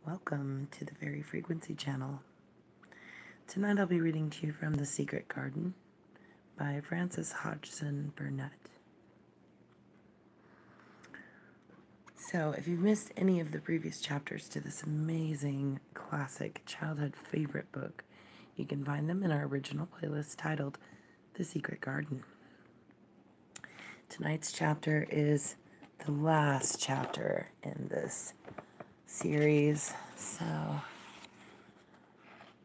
Welcome to the Fairy Frequency channel. Tonight I'll be reading to you from The Secret Garden by Frances Hodgson Burnett. So, if you've missed any of the previous chapters to this amazing classic childhood favorite book, you can find them in our original playlist titled The Secret Garden. Tonight's chapter is the last chapter in this series, so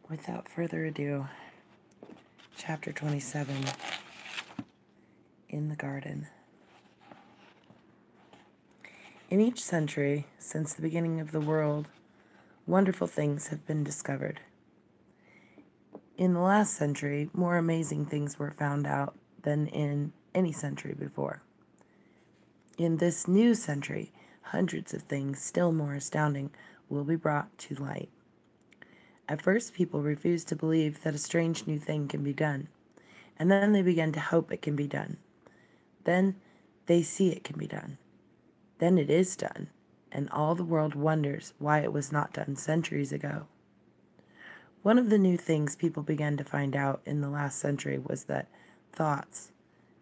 without further ado, chapter 27, In the Garden. In each century, since the beginning of the world, wonderful things have been discovered. In the last century, more amazing things were found out than in any century before. In this new century, hundreds of things still more astounding will be brought to light. At first, people refuse to believe that a strange new thing can be done, and then they begin to hope it can be done. Then they see it can be done. Then it is done, and all the world wonders why it was not done centuries ago. One of the new things people began to find out in the last century was that thoughts,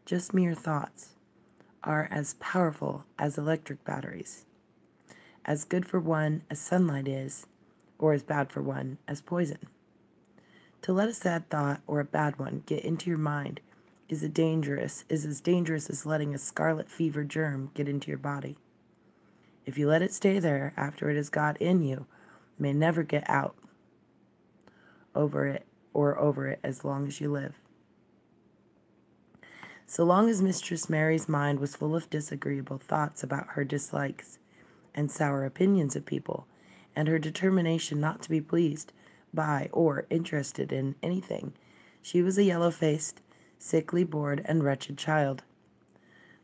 just mere thoughts, are as powerful as electric batteries, as good for one as sunlight is, or as bad for one as poison. To let a sad thought or a bad one get into your mind is as dangerous as letting a scarlet fever germ get into your body. If you let it stay there after it has got in you, it may never get out over it as long as you live. So long as Mistress Mary's mind was full of disagreeable thoughts about her dislikes and sour opinions of people, and her determination not to be pleased by or interested in anything, she was a yellow-faced, sickly, bored, and wretched child.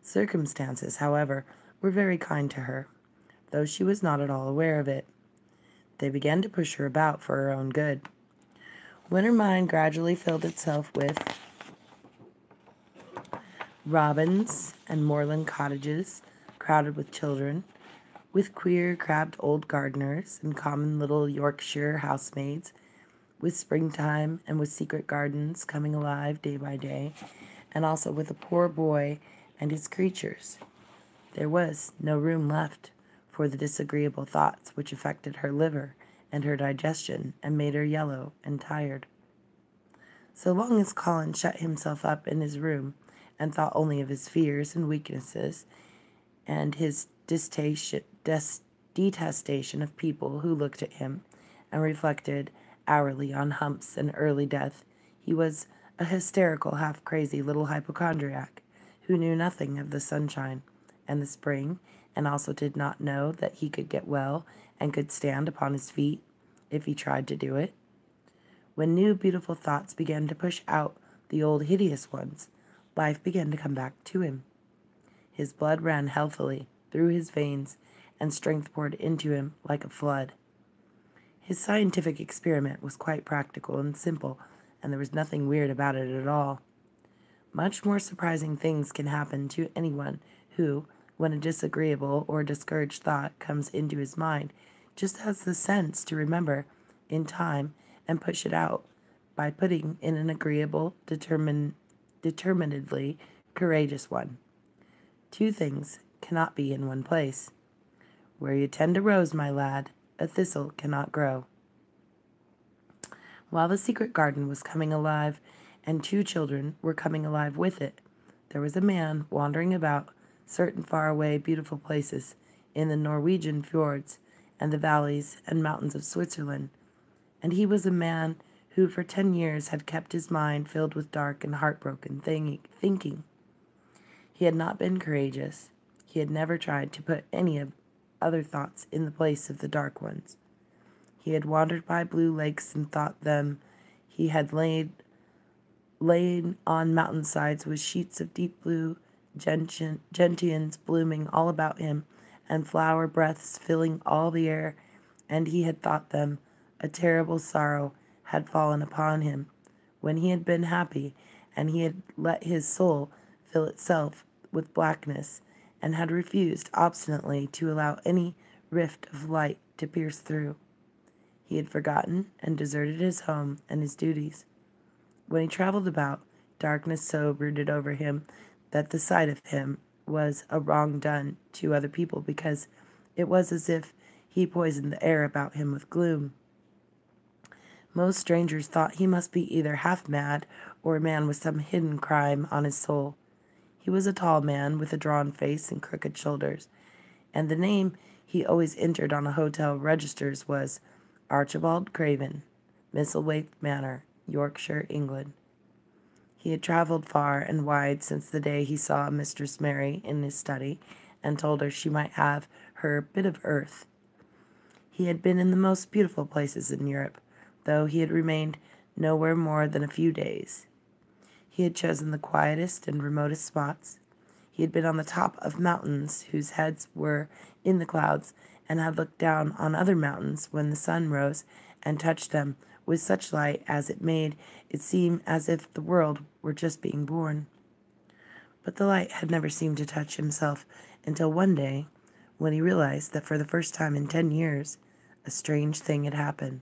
Circumstances, however, were very kind to her, though she was not at all aware of it. They began to push her about for her own good. When her mind gradually filled itself with robins and moorland cottages crowded with children, with queer, crabbed old gardeners and common little Yorkshire housemaids, with springtime and with secret gardens coming alive day by day, and also with a poor boy and his creatures, there was no room left for the disagreeable thoughts which affected her liver and her digestion and made her yellow and tired. So long as Colin shut himself up in his room and thought only of his fears and weaknesses and his detestation of people who looked at him and reflected hourly on humps and early death, he was a hysterical, half-crazy little hypochondriac who knew nothing of the sunshine and the spring, and also did not know that he could get well and could stand upon his feet if he tried to do it. When new beautiful thoughts began to push out the old hideous ones, life began to come back to him. His blood ran healthily through his veins, and strength poured into him like a flood. His scientific experiment was quite practical and simple, and there was nothing weird about it at all. Much more surprising things can happen to anyone who, when a disagreeable or discouraged thought comes into his mind, just has the sense to remember in time and push it out by putting in an agreeable, determinedly courageous one. Two things cannot be in one place. Where you tend a rose, my lad, a thistle cannot grow. While the secret garden was coming alive, and two children were coming alive with it, there was a man wandering about certain far-away beautiful places in the Norwegian fjords and the valleys and mountains of Switzerland, and he was a man who for 10 years had kept his mind filled with dark and heartbroken thinking. He had not been courageous. He had never tried to put any of other thoughts in the place of the dark ones. He had wandered by blue lakes and thought them. He had lain on mountainsides with sheets of deep blue gentians blooming all about him and flower breaths filling all the air, and he had thought them. A terrible sorrow had fallen upon him when he had been happy, and he had let his soul fill itself with blackness, and had refused obstinately to allow any rift of light to pierce through. He had forgotten and deserted his home and his duties. When he traveled about, darkness so brooded over him that the sight of him was a wrong done to other people, because it was as if he poisoned the air about him with gloom. Most strangers thought he must be either half mad or a man with some hidden crime on his soul. He was a tall man with a drawn face and crooked shoulders, and the name he always entered on a hotel registers was Archibald Craven, Misselthwaite Manor, Yorkshire, England. He had travelled far and wide since the day he saw Mistress Mary in his study and told her she might have her bit of earth. He had been in the most beautiful places in Europe, though he had remained nowhere more than a few days. He had chosen the quietest and remotest spots. He had been on the top of mountains whose heads were in the clouds, and had looked down on other mountains when the sun rose and touched them with such light as it made it seem as if the world were just being born. But the light had never seemed to touch himself until one day, when he realized that for the first time in 10 years, a strange thing had happened.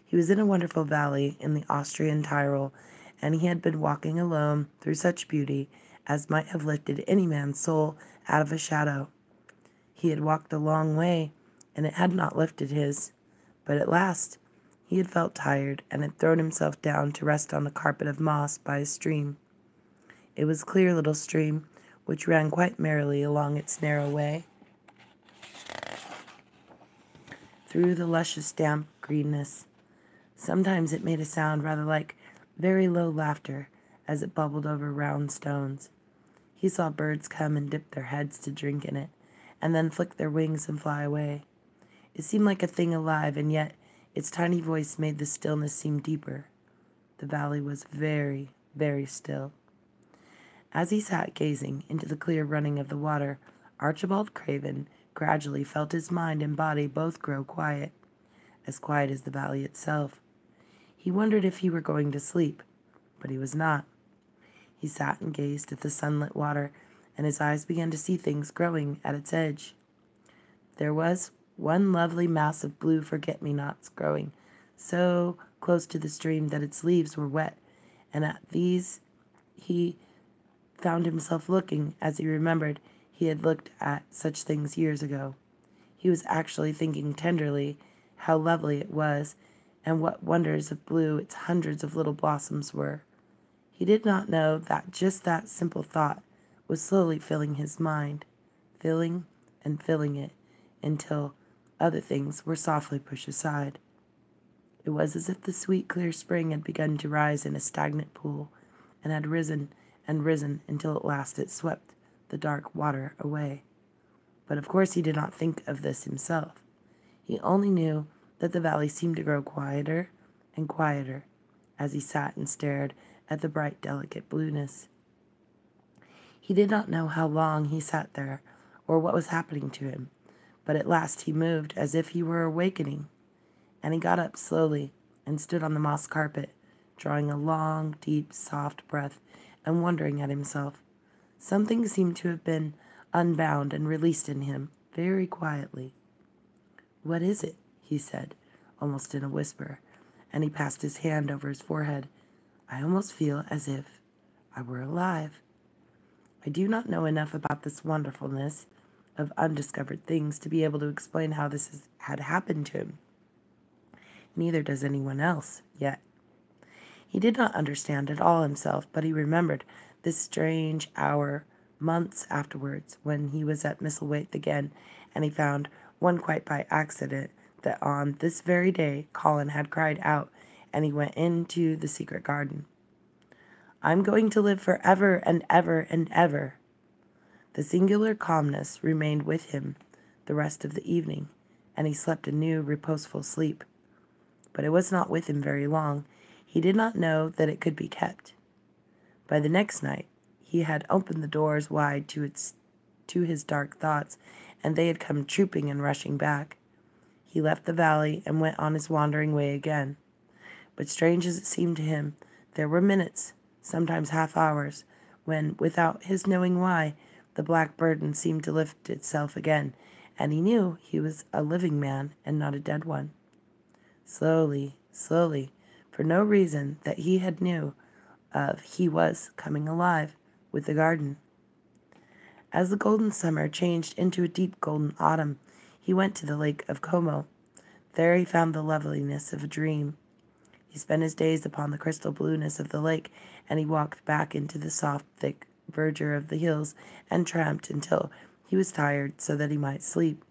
He was in a wonderful valley in the Austrian Tyrol, and he had been walking alone through such beauty as might have lifted any man's soul out of a shadow. He had walked a long way, and it had not lifted his, but at last he had felt tired and had thrown himself down to rest on a carpet of moss by a stream. It was a clear little stream, which ran quite merrily along its narrow way through the luscious damp greenness. Sometimes it made a sound rather like very low laughter as it bubbled over round stones. He saw birds come and dip their heads to drink in it, and then flick their wings and fly away. It seemed like a thing alive, and yet its tiny voice made the stillness seem deeper. The valley was very, very still. As he sat gazing into the clear running of the water, Archibald Craven gradually felt his mind and body both grow quiet as the valley itself. He wondered if he were going to sleep, but he was not. He sat and gazed at the sunlit water, and his eyes began to see things growing at its edge. There was one lovely mass of blue forget-me-nots growing so close to the stream that its leaves were wet, and at these he found himself looking as he remembered he had looked at such things years ago. He was actually thinking tenderly how lovely it was, and what wonders of blue its hundreds of little blossoms were. He did not know that just that simple thought was slowly filling his mind, filling and filling it, until other things were softly pushed aside. It was as if the sweet, clear spring had begun to rise in a stagnant pool, and had risen and risen until at last it swept the dark water away. But of course he did not think of this himself. He only knew that the valley seemed to grow quieter and quieter as he sat and stared at the bright, delicate blueness. He did not know how long he sat there or what was happening to him, but at last he moved as if he were awakening, and he got up slowly and stood on the moss carpet, drawing a long, deep, soft breath and wondering at himself. Something seemed to have been unbound and released in him very quietly. "What is it?" he said, almost in a whisper, and he passed his hand over his forehead. "I almost feel as if I were alive. I do not know enough about this wonderfulness of undiscovered things to be able to explain how this had happened to him. Neither does anyone else, yet." He did not understand it all himself, but he remembered this strange hour months afterwards when he was at Misselthwaite again, and he found, one quite by accident, that on this very day Colin had cried out, and he went into the secret garden. "I'm going to live for ever and ever and ever." The singular calmness remained with him the rest of the evening, and he slept a new, reposeful sleep. But it was not with him very long. He did not know that it could be kept. By the next night, he had opened the doors wide to his dark thoughts, and they had come trooping and rushing back. He left the valley and went on his wandering way again. But strange as it seemed to him, there were minutes, sometimes half hours, when, without his knowing why, the black burden seemed to lift itself again, and he knew he was a living man and not a dead one. Slowly, slowly, for no reason that he had knew of, he was coming alive with the garden. As the golden summer changed into a deep golden autumn, he went to the lake of Como. There he found the loveliness of a dream. He spent his days upon the crystal blueness of the lake, and he walked back into the soft, thick verdure of the hills and tramped until he was tired so that he might sleep.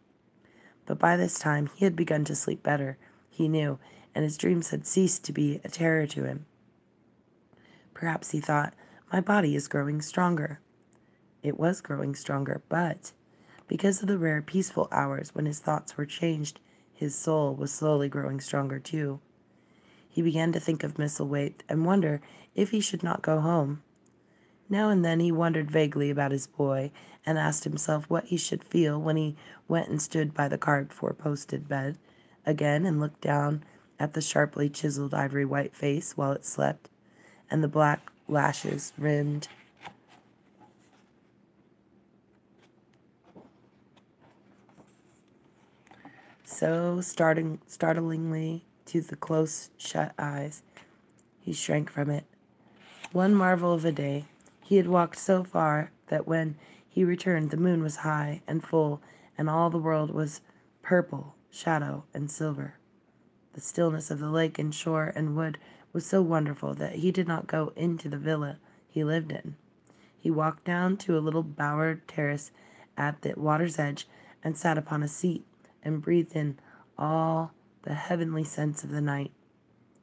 But by this time he had begun to sleep better, he knew, and his dreams had ceased to be a terror to him. Perhaps he thought, my body is growing stronger. It was growing stronger, but because of the rare peaceful hours when his thoughts were changed, his soul was slowly growing stronger too. He began to think of Misselthwaite and wonder if he should not go home. Now and then he wondered vaguely about his boy and asked himself what he should feel when he went and stood by the carved four-posted bed again and looked down at the sharply chiseled ivory white face while it slept, and the black lashes rimmed so startlingly to the close-shut eyes. He shrank from it. One marvel of a day, he had walked so far that when he returned the moon was high and full, and all the world was purple, shadow, and silver. The stillness of the lake and shore and wood was so wonderful that he did not go into the villa he lived in. He walked down to a little bowered terrace at the water's edge and sat upon a seat and breathed in all the heavenly scents of the night.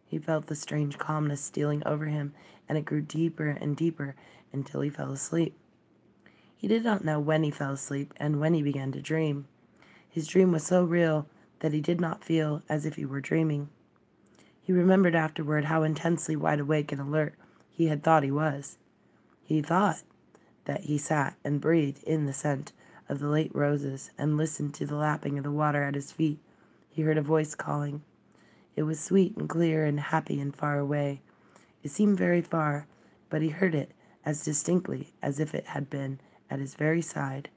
He felt the strange calmness stealing over him, and it grew deeper and deeper until he fell asleep. He did not know when he fell asleep and when he began to dream. His dream was so real that he did not feel as if he were dreaming. He remembered afterward how intensely wide awake and alert he had thought he was. He thought that he sat and breathed in the scent of the late roses and listened to the lapping of the water at his feet. He heard a voice calling. It was sweet and clear and happy and far away. It seemed very far, but he heard it as distinctly as if it had been at his very side.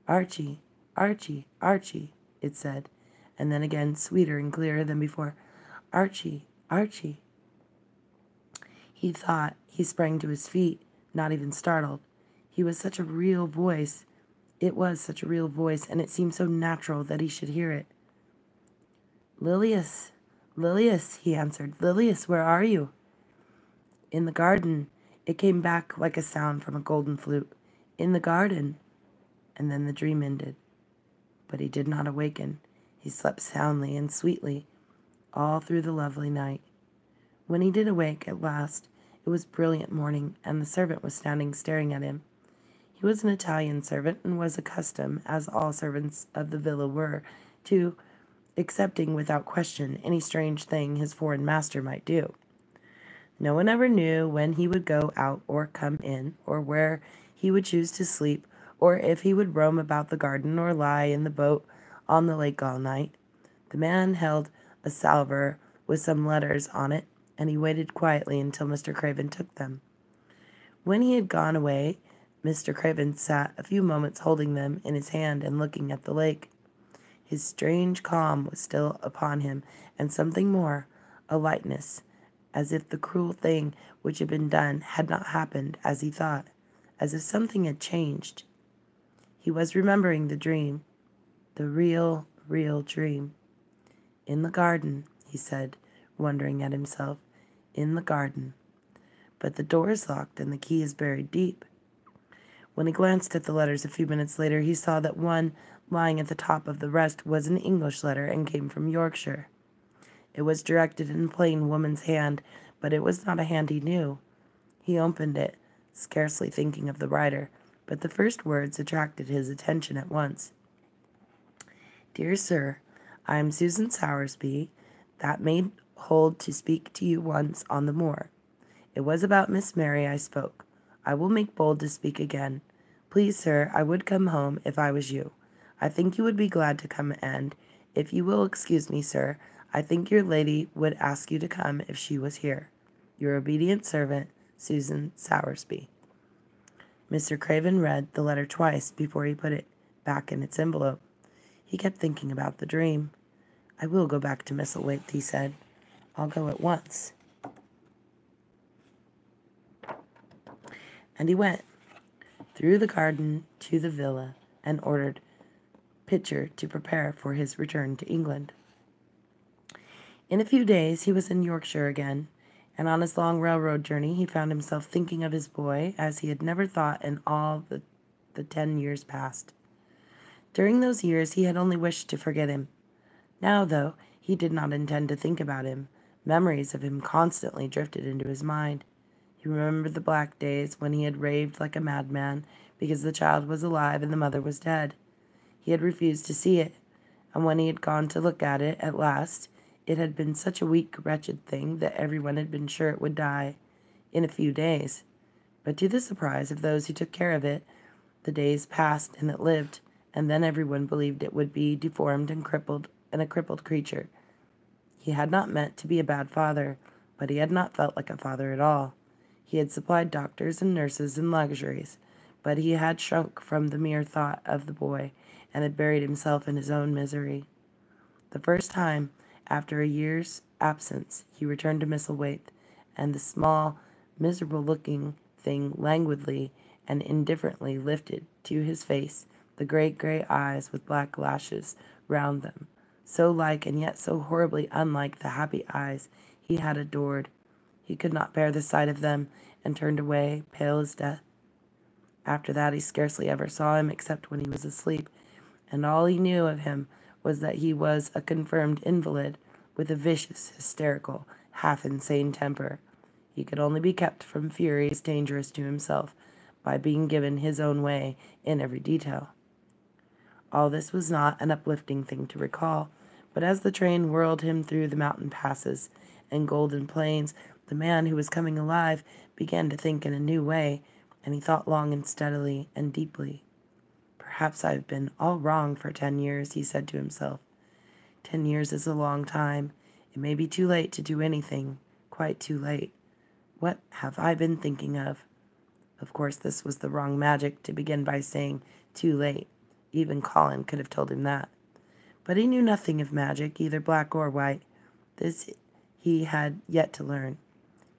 Archie, Archie, Archie, it said, and then again sweeter and clearer than before. Archie, Archie. He thought. He sprang to his feet, not even startled. He was such a real voice. It was such a real voice, and it seemed so natural that he should hear it. Lilias, Lilias, he answered. Lilias, where are you? In the garden. It came back like a sound from a golden flute. In the garden. And then the dream ended. But he did not awaken. He slept soundly and sweetly all through the lovely night. When he did awake at last, it was brilliant morning, and the servant was standing staring at him. He was an Italian servant and was accustomed, as all servants of the villa were, to accepting without question any strange thing his foreign master might do. No one ever knew when he would go out or come in, or where he would choose to sleep, or if he would roam about the garden or lie in the boat on the lake all night. The man held a salver with some letters on it, and he waited quietly until Mr. Craven took them. When he had gone away, Mr. Craven sat a few moments holding them in his hand and looking at the lake. His strange calm was still upon him, and something more, a lightness, as if the cruel thing which had been done had not happened as he thought, as if something had changed. He was remembering the dream, the real, real dream. In the garden, he said, wondering at himself, in the garden. But the door is locked and the key is buried deep. When he glanced at the letters a few minutes later, he saw that one lying at the top of the rest was an English letter and came from Yorkshire. It was directed in plain woman's hand, but it was not a hand he knew. He opened it, scarcely thinking of the writer, but the first words attracted his attention at once. Dear Sir, I am Susan Sowersby, that made hold to speak to you once on the moor. It was about Miss Mary I spoke. I will make bold to speak again. Please, sir, I would come home if I was you. I think you would be glad to come, and, if you will excuse me, sir, I think your lady would ask you to come if she was here. Your obedient servant, Susan Sowersby. Mr. Craven read the letter twice before he put it back in its envelope. He kept thinking about the dream. "I will go back to Misselthwaite," he said. "I'll go at once." And he went through the garden to the villa and ordered Pitcher to prepare for his return to England. In a few days he was in Yorkshire again, and on his long railroad journey he found himself thinking of his boy as he had never thought in all the 10 years past. During those years he had only wished to forget him. Now, though, he did not intend to think about him. Memories of him constantly drifted into his mind. He remembered the black days when he had raved like a madman because the child was alive and the mother was dead. He had refused to see it, and when he had gone to look at it at last, it had been such a weak, wretched thing that everyone had been sure it would die in a few days. But to the surprise of those who took care of it, the days passed and it lived, and then everyone believed it would be deformed and a crippled creature. He had not meant to be a bad father, but he had not felt like a father at all. He had supplied doctors and nurses and luxuries, but he had shrunk from the mere thought of the boy and had buried himself in his own misery. The first time, after a year's absence, he returned to Misselthwaite, and the small, miserable-looking thing languidly and indifferently lifted to his face the great gray eyes with black lashes round them, so like and yet so horribly unlike the happy eyes he had adored. He could not bear the sight of them, and turned away, pale as death. After that he scarcely ever saw him except when he was asleep, and all he knew of him was that he was a confirmed invalid with a vicious, hysterical, half-insane temper. He could only be kept from furies dangerous to himself by being given his own way in every detail. All this was not an uplifting thing to recall, but as the train whirled him through the mountain passes and golden plains, the man who was coming alive began to think in a new way, and he thought long and steadily and deeply. "Perhaps I have been all wrong for 10 years," he said to himself. 10 years is a long time. It may be too late to do anything, quite too late. What have I been thinking of? Of course, this was the wrong magic to begin by saying too late. Even Colin could have told him that. But he knew nothing of magic, either black or white. This he had yet to learn.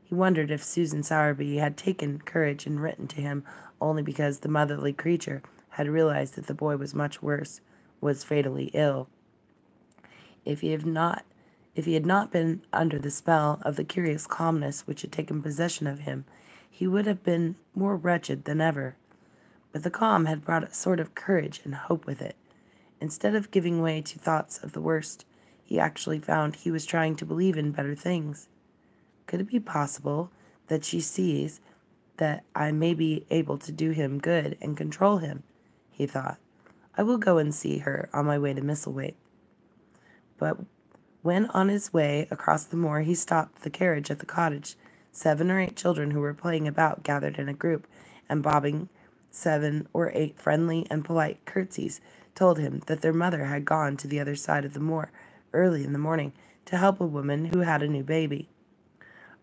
He wondered if Susan Sowerby had taken courage and written to him only because the motherly creature had realized that the boy was much worse, was fatally ill. If he had not been under the spell of the curious calmness which had taken possession of him, he would have been more wretched than ever. But the calm had brought a sort of courage and hope with it. Instead of giving way to thoughts of the worst, he actually found he was trying to believe in better things. Could it be possible that she sees that I may be able to do him good and control him? He thought. I will go and see her on my way to Misselthwaite. But when on his way across the moor he stopped the carriage at the cottage, 7 or 8 children who were playing about gathered in a group, and bobbing 7 or 8 friendly and polite curtsies told him that their mother had gone to the other side of the moor early in the morning to help a woman who had a new baby.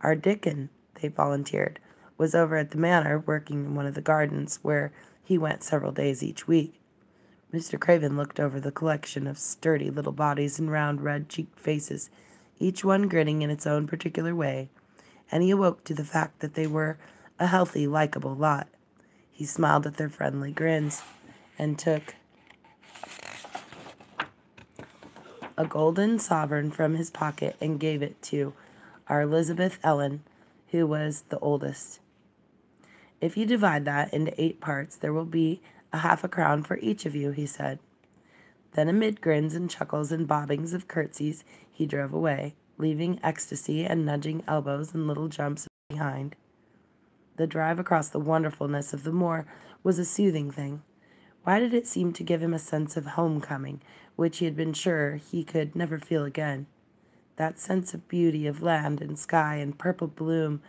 Our Dickon, they volunteered, was over at the manor working in one of the gardens where he went several days each week. Mr. Craven looked over the collection of sturdy little bodies and round, red-cheeked faces, each one grinning in its own particular way, and he awoke to the fact that they were a healthy, likable lot. He smiled at their friendly grins and took a golden sovereign from his pocket and gave it to our Elizabeth Ellen, who was the oldest. If you divide that into 8 parts, there will be a half a crown for each of you, he said. Then amid grins and chuckles and bobbings of curtsies, he drove away, leaving ecstasy and nudging elbows and little jumps behind. The drive across the wonderfulness of the moor was a soothing thing. Why did it seem to give him a sense of homecoming, which he had been sure he could never feel again? That sense of beauty of land and sky and purple bloom,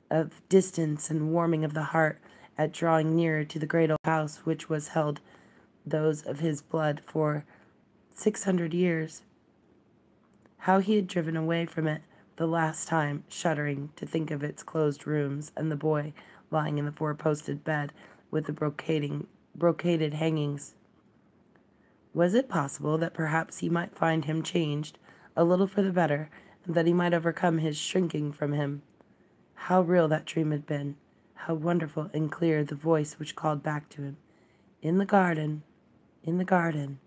of distance and warming of the heart at drawing nearer to the great old house which was held those of his blood for 600 years. How he had driven away from it the last time, shuddering to think of its closed rooms and the boy lying in the 4-posted bed with the brocaded hangings. Was it possible that perhaps he might find him changed a little for the better, and that he might overcome his shrinking from him? How real that dream had been! How wonderful and clear the voice which called back to him, "In the garden, in the garden."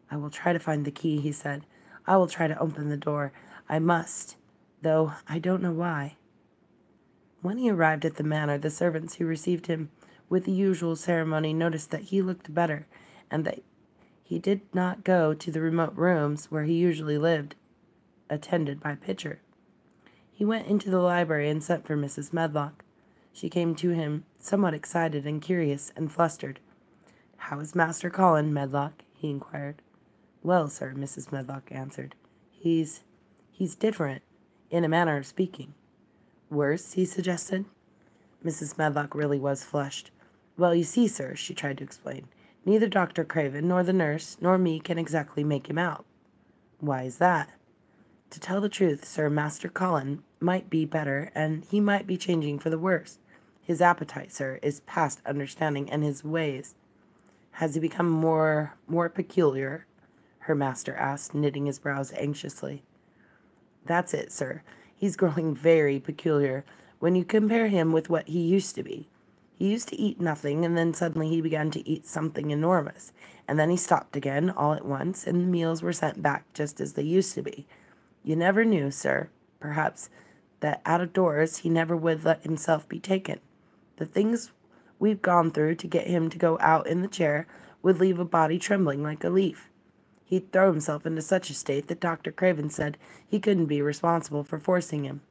"I will try to find the key," he said. "I will try to open the door. I must, though I don't know why." When he arrived at the manor, the servants who received him with the usual ceremony noticed that he looked better, and that he did not go to the remote rooms where he usually lived, attended by Pitcher. He went into the library and sent for Mrs. Medlock. She came to him, somewhat excited and curious and flustered. "How is Master Colin, Medlock?" he inquired. "Well, sir," Mrs. Medlock answered. He's different, in a manner of speaking." "Worse?" he suggested. Mrs. Medlock really was flushed. "Well, you see, sir," she tried to explain, "neither Dr. Craven nor the nurse nor me can exactly make him out." "Why is that?" "To tell the truth, sir, Master Colin might be better, and he might be changing for the worse. His appetite, sir, is past understanding, and his ways—" "Has he become more peculiar?" her master asked, knitting his brows anxiously. "That's it, sir. He's growing very peculiar when you compare him with what he used to be. He used to eat nothing, and then suddenly he began to eat something enormous, and then he stopped again all at once, and the meals were sent back just as they used to be. You never knew, sir, perhaps, that out of doors he never would let himself be taken. The things we've gone through to get him to go out in the chair would leave a body trembling like a leaf. He'd throw himself into such a state that Dr. Craven said he couldn't be responsible for forcing him.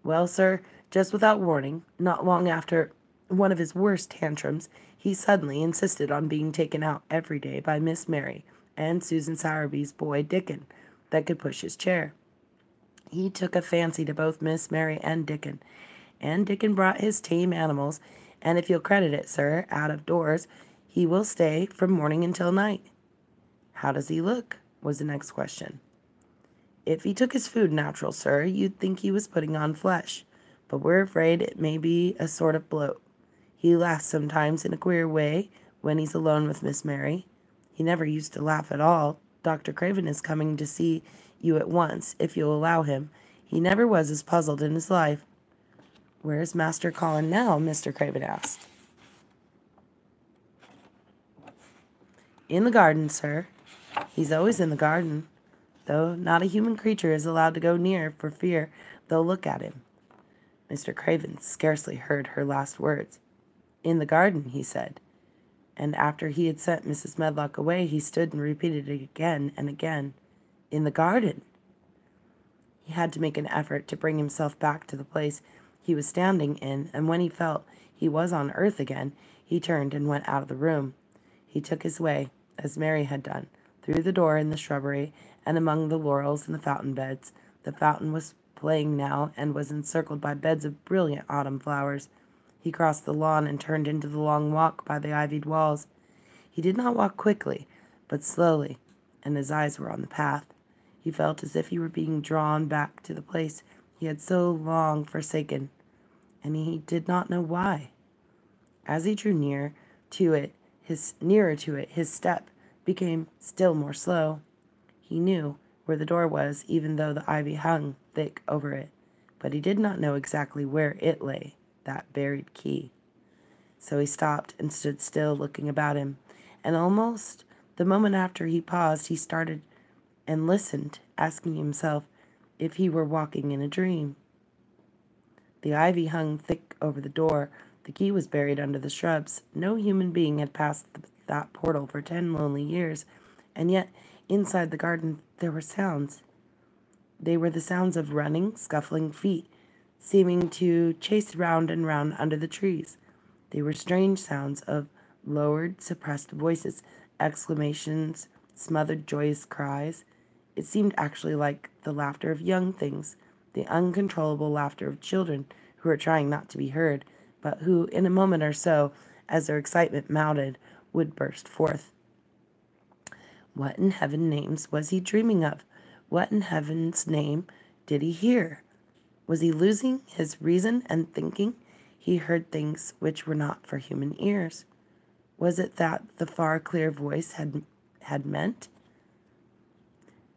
Well, sir, just without warning, not long after one of his worst tantrums, he suddenly insisted on being taken out every day by Miss Mary and Susan Sowerby's boy Dickon, that could push his chair. He took a fancy to both Miss Mary and Dickon brought his tame animals, and if you'll credit it, sir, out of doors he will stay from morning until night." "How does he look?" was the next question. "If he took his food natural, sir, you'd think he was putting on flesh, but we're afraid it may be a sort of bloat. He laughs sometimes in a queer way when he's alone with Miss Mary. He never used to laugh at all. Dr. Craven is coming to see you at once, if you'll allow him. He never was as puzzled in his life." "Where is Master Colin now?" Mr. Craven asked. "In the garden, sir. He's always in the garden, though not a human creature is allowed to go near for fear they'll look at him." Mr. Craven scarcely heard her last words. "In the garden," he said, and after he had sent Mrs. Medlock away, he stood and repeated it again and again. "In the garden." He had to make an effort to bring himself back to the place he was standing in, and when he felt he was on earth again, he turned and went out of the room. He took his way, as Mary had done, through the door in the shrubbery and among the laurels and the fountain beds. The fountain was playing now and was encircled by beds of brilliant autumn flowers. He crossed the lawn and turned into the long walk by the ivied walls. He did not walk quickly, but slowly, and his eyes were on the path. He felt as if he were being drawn back to the place he had so long forsaken, and he did not know why. As he drew nearer to it, his step became still more slow. He knew where the door was, even though the ivy hung thick over it, but he did not know exactly where it lay, that buried key. So he stopped and stood still, looking about him, and almost the moment after he paused, he started and listened, asking himself if he were walking in a dream. The ivy hung thick over the door. The key was buried under the shrubs. No human being had passed that portal for 10 lonely years, and yet inside the garden there were sounds. They were the sounds of running, scuffling feet, seeming to chase round and round under the trees. They were strange sounds of lowered, suppressed voices, exclamations, smothered, joyous cries. It seemed actually like the laughter of young things, the uncontrollable laughter of children who were trying not to be heard, but who, in a moment or so, as their excitement mounted, would burst forth. What in heaven's name was he dreaming of? What in heaven's name did he hear? Was he losing his reason and thinking? He heard things which were not for human ears. Was it that the far, clear voice had meant?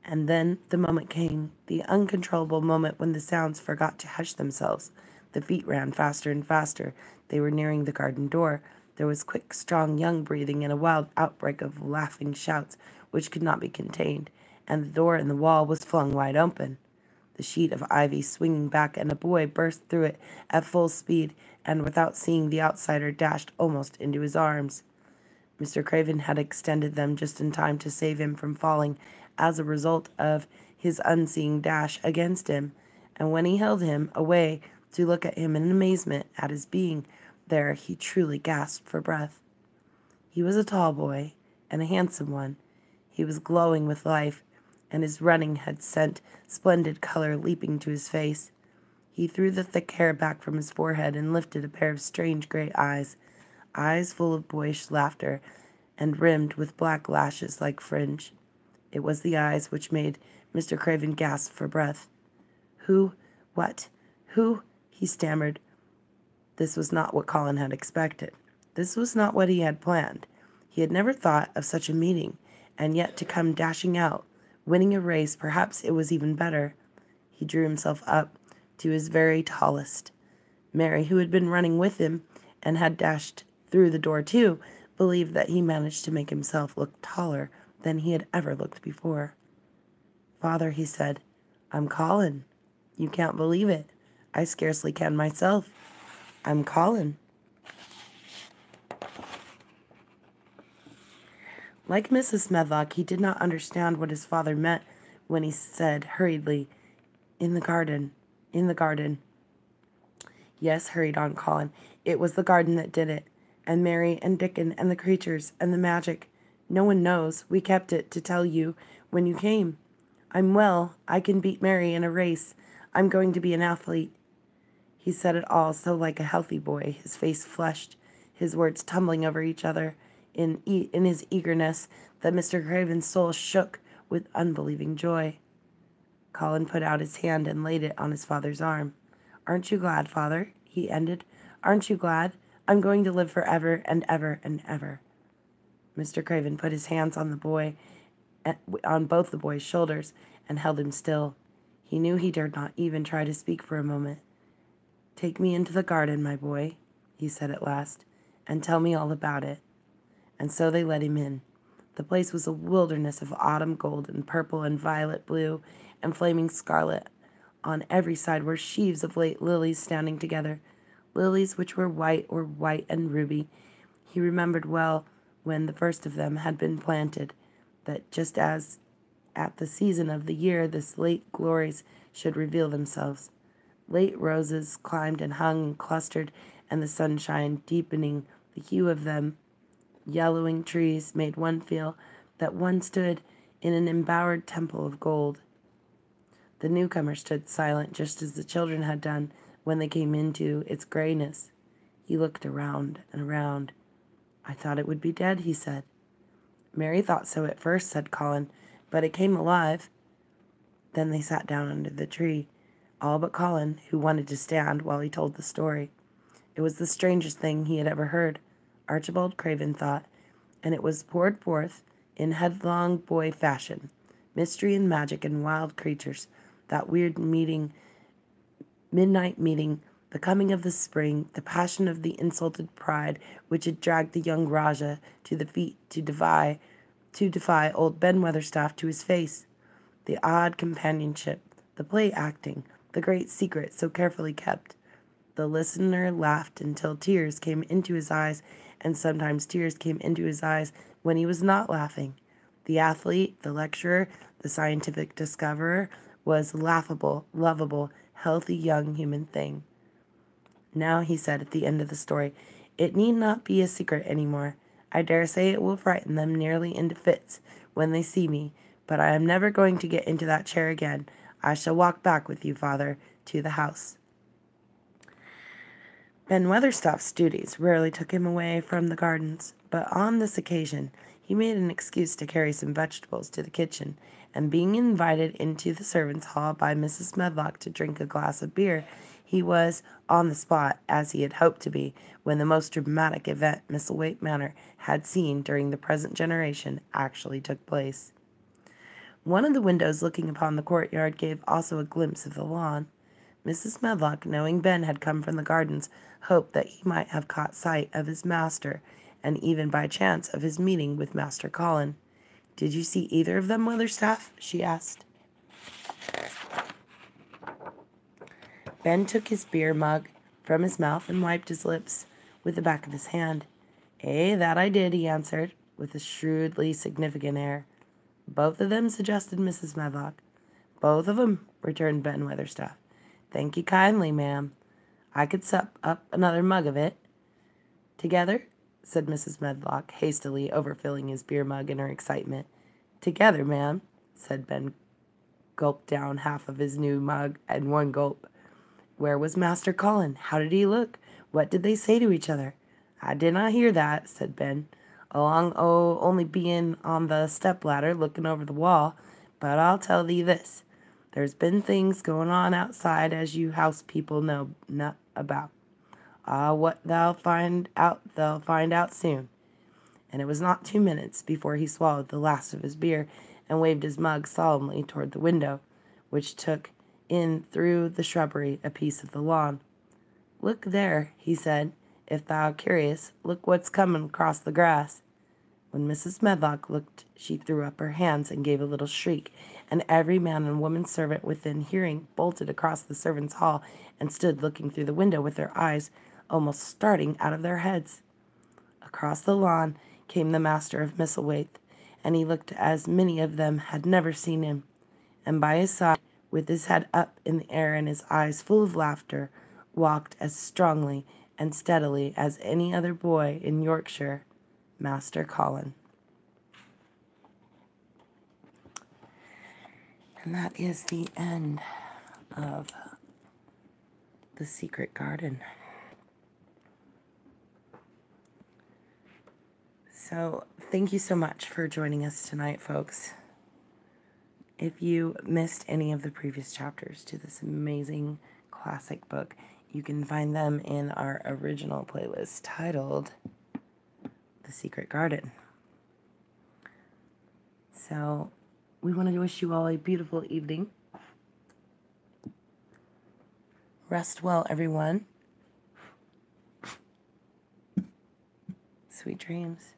And then the moment came, the uncontrollable moment when the sounds forgot to hush themselves. The feet ran faster and faster. They were nearing the garden door. There was quick, strong, young breathing and a wild outbreak of laughing shouts which could not be contained, and the door in the wall was flung wide open. The sheet of ivy swinging back, and a boy burst through it at full speed, and without seeing the outsider dashed almost into his arms. Mr. Craven had extended them just in time to save him from falling as a result of his unseeing dash against him, and when he held him away to look at him in amazement at his being there, he truly gasped for breath. He was a tall boy, and a handsome one. He was glowing with life, and his running had sent splendid color leaping to his face. He threw the thick hair back from his forehead and lifted a pair of strange gray eyes full of boyish laughter and rimmed with black lashes like fringe. It was the eyes which made Mr. Craven gasp for breath. Who, he stammered. This was not what Colin had expected. This was not what he had planned. He had never thought of such a meeting, and yet to come dashing out, winning a race, perhaps it was even better. He drew himself up to his very tallest. Mary, who had been running with him and had dashed through the door too, believed that he managed to make himself look taller than he had ever looked before. "Father," he said, "I'm Colin. You can't believe it. I scarcely can myself. I'm Colin." Like Mrs. Medlock, he did not understand what his father meant when he said hurriedly, "In the garden, in the garden." "Yes," hurried on Colin, "it was the garden that did it, and Mary and Dickon and the creatures and the magic. No one knows. We kept it to tell you when you came. I'm well. I can beat Mary in a race. I'm going to be an athlete." He said it all so like a healthy boy, his face flushed, his words tumbling over each other in his eagerness, that Mr. Craven's soul shook with unbelieving joy. Colin put out his hand and laid it on his father's arm. "Aren't you glad, Father?" he ended. "Aren't you glad? I'm going to live forever and ever and ever." Mr. Craven put his hands on both the boy's shoulders and held him still. He knew he dared not even try to speak for a moment. "Take me into the garden, my boy," he said at last, "and tell me all about it." And so they let him in. The place was a wilderness of autumn gold and purple and violet blue and flaming scarlet. On every side were sheaves of late lilies standing together, lilies which were white and ruby. He remembered well when the first of them had been planted, that just as at the season of the year this late glories should reveal themselves. Late roses climbed and hung and clustered, and the sunshine, deepening the hue of them, yellowing trees, made one feel that one stood in an embowered temple of gold. The newcomer stood silent, just as the children had done when they came into its grayness. He looked around and around. "I thought it would be dead," he said. "Mary thought so at first," said Colin, "but it came alive." Then they sat down under the tree, all but Colin, who wanted to stand while he told the story. It was the strangest thing he had ever heard, Archibald Craven thought, and it was poured forth in headlong boy fashion. Mystery and magic and wild creatures, that weird midnight meeting, the coming of the spring, the passion of the insulted pride which had dragged the young Rajah to the feet to defy old Ben Weatherstaff to his face, the odd companionship, the play acting, the great secret so carefully kept. The listener laughed until tears came into his eyes, and sometimes tears came into his eyes when he was not laughing. The athlete, the lecturer, the scientific discoverer was laughable, lovable, healthy young human thing. "Now," he said at the end of the story, "it need not be a secret any more. I dare say it will frighten them nearly into fits when they see me, but I am never going to get into that chair again. I shall walk back with you, Father, to the house." Ben Weatherstaff's duties rarely took him away from the gardens, but on this occasion he made an excuse to carry some vegetables to the kitchen, and being invited into the servants' hall by Mrs. Medlock to drink a glass of beer, He was on the spot, as he had hoped to be, when the most dramatic event Misselthwaite Manor had seen during the present generation actually took place. One of the windows looking upon the courtyard gave also a glimpse of the lawn. Mrs. Medlock, knowing Ben had come from the gardens, hoped that he might have caught sight of his master, and even by chance of his meeting with Master Colin. "Did you see either of them, Weatherstaff?" she asked. Ben took his beer mug from his mouth and wiped his lips with the back of his hand. That I did," he answered, with a shrewdly significant air. "Both of them?" suggested Mrs. Medlock. "Both of 'em," returned Ben Weatherstaff. "Thank you kindly, ma'am. I could sup up another mug of it." "Together?" said Mrs. Medlock, hastily overfilling his beer mug in her excitement. "Together, ma'am," said Ben, gulped down half of his new mug at one gulp. "Where was Master Colin? How did he look? What did they say to each other?" "I did not hear that," said Ben, "along o' only being on the step-ladder looking over the wall. But I'll tell thee this. There's been things going on outside as you house people know not about. What they'll find out soon." And it was not 2 minutes before he swallowed the last of his beer and waved his mug solemnly toward the window, which took in through the shrubbery a piece of the lawn. "Look there," he said. "If thou curious, look what's coming across the grass." When Mrs. Medlock looked, she threw up her hands and gave a little shriek, and every man and woman servant within hearing bolted across the servants' hall and stood looking through the window with their eyes almost starting out of their heads. Across the lawn came the master of Misselthwaite, and he looked as many of them had never seen him, and by his side, with his head up in the air and his eyes full of laughter, walked as strongly and steadily as any other boy in Yorkshire, Master Colin. And that is the end of The Secret Garden. So, thank you so much for joining us tonight, folks. If you missed any of the previous chapters to this amazing classic book, you can find them in our original playlist titled The Secret Garden. So, we want to wish you all a beautiful evening. Rest well, everyone. Sweet dreams.